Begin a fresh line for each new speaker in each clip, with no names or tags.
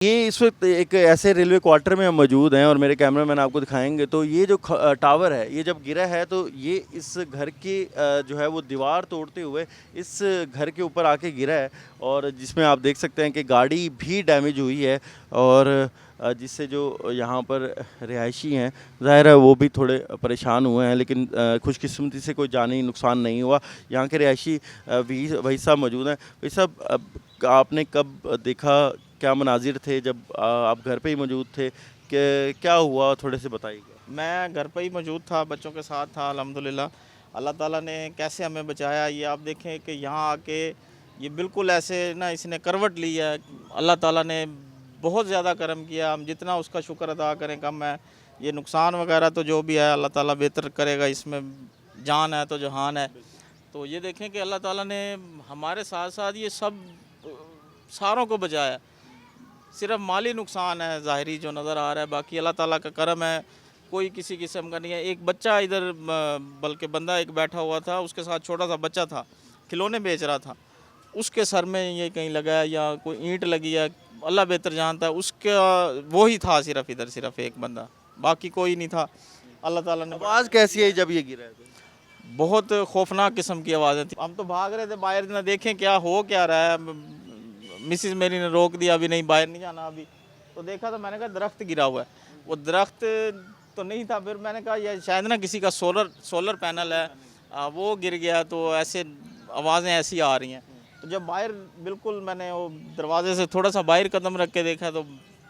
ये इस वक्त एक ऐसे रेलवे क्वार्टर में हम मौजूद हैं और मेरे कैमरा मैन आपको दिखाएंगे। तो ये जो टावर है, ये जब गिरा है तो ये इस घर की जो है वो दीवार तोड़ते हुए इस घर के ऊपर आके गिरा है, और जिसमें आप देख सकते हैं कि गाड़ी भी डैमेज हुई है। और जिससे जो यहाँ पर रिहायशी हैं, ज़ाहिर है वो भी थोड़े परेशान हुए हैं, लेकिन खुशकिस्मती से कोई जानी नुकसान नहीं हुआ। यहाँ के रिहायशी वही साहब मौजूद हैं। वही साहब, आपने कब देखा, क्या मनाजिर थे जब आप घर पे ही मौजूद थे, कि क्या हुआ, थोड़े से बताइएगा।
मैं घर पर ही मौजूद था, बच्चों के साथ था। अल्हम्दुलिल्लाह अल्लाह ताला ने कैसे हमें बचाया। ये आप देखें कि यहाँ आके ये बिल्कुल ऐसे ना इसने करवट ली है। अल्लाह ताला ने बहुत ज़्यादा करम किया, हम जितना उसका शुक्र अदा करें कम है। ये नुकसान वगैरह तो जो भी है अल्लाह ताला बेहतर करेगा, इसमें जान है तो जहान है। तो ये देखें कि अल्लाह ताला ने हमारे साथ साथ ये सब सारों को बचाया। सिर्फ माली नुकसान है ज़ाहिरी जो नज़र आ रहा है, बाकी अल्लाह ताला का करम है, कोई किसी किस्म का नहीं है। एक बच्चा इधर बल्कि बंदा एक बैठा हुआ था, उसके साथ छोटा सा बच्चा था, खिलौने बेच रहा था, उसके सर में ये कहीं लगा है या कोई ईंट लगी है, अल्लाह बेहतर जानता है। उसका वो ही था सिर्फ इधर, सिर्फ एक बंदा, बाकी कोई नहीं था। अल्लाह ताला ने
आवाज़ कैसी है जब ये गिरा है?
बहुत खौफनाक किस्म की आवाज़ें थी। हम तो भाग रहे थे बाहर, ना देखें क्या हो क्या रहा है। मिसिस मेरी ने रोक दिया, अभी नहीं, बाहर नहीं जाना अभी। तो देखा तो मैंने कहा दरख्त गिरा हुआ है। वो दरख्त तो नहीं था, फिर मैंने कहा ये शायद ना किसी का सोलर पैनल है, वो गिर गया, तो ऐसे आवाज़ें ऐसी आ रही हैं। तो जब बाहर बिल्कुल मैंने वो दरवाजे से थोड़ा सा बाहर कदम रख के देखा तो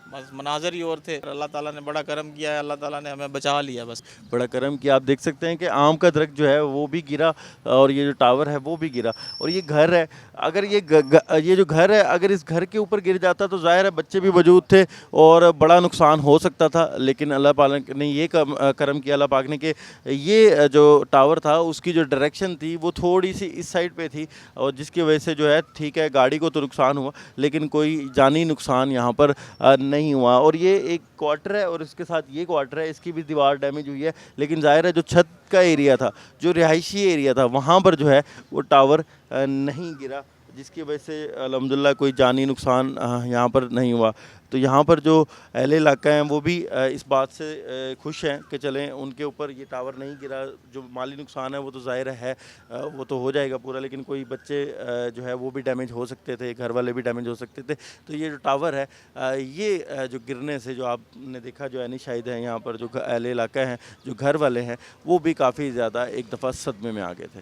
बस मनाजर ही और थे। अल्लाह ताला ने बड़ा करम किया है, अल्लाह ताला ने हमें बचा लिया बस।
बड़ा करम किया। आप देख सकते हैं कि आम का दरख्त जो है वो भी गिरा, और ये जो टावर है वो भी गिरा, और ये घर है। अगर ये जो घर है, अगर इस घर के ऊपर गिर जाता तो ज़ाहिर है बच्चे भी मौजूद थे और बड़ा नुकसान हो सकता था। लेकिन अल्लाह पाक ने ये करम किया, अल्लाह पाक ने, कि ये जो टावर था उसकी जो डायरेक्शन थी वो थोड़ी सी इस साइड पे थी, और जिसकी वजह से जो है, ठीक है, गाड़ी को तो नुकसान हुआ लेकिन कोई जानी नुकसान यहाँ पर नहीं हुआ। और ये एक क्वार्टर है और इसके साथ ये क्वार्टर है, इसकी भी दीवार डैमेज हुई है। लेकिन ज़ाहिर है जो छत का एरिया था, जो रिहायशी एरिया था, वहाँ पर जो है वो टावर नहीं गिरा, जिसकी वजह से अल्हम्दुलिल्लाह कोई जानी नुकसान यहाँ पर नहीं हुआ। तो यहाँ पर जो अहले इलाका हैं वो भी इस बात से खुश हैं कि चलें उनके ऊपर ये टावर नहीं गिरा। जो माली नुकसान है वो तो ज़ाहिर है वो तो हो जाएगा पूरा, लेकिन कोई बच्चे जो है वो भी डैमेज हो सकते थे, घर वाले भी डैमेज हो सकते थे। तो ये जो टावर है, ये जो गिरने से, जो आपने देखा, जो ऐनी शाहिद हैं यहाँ पर, जो अहले इलाका हैं, जो घर वाले हैं, वो भी काफ़ी ज़्यादा एक दफ़ा सदमे में आ गए थे।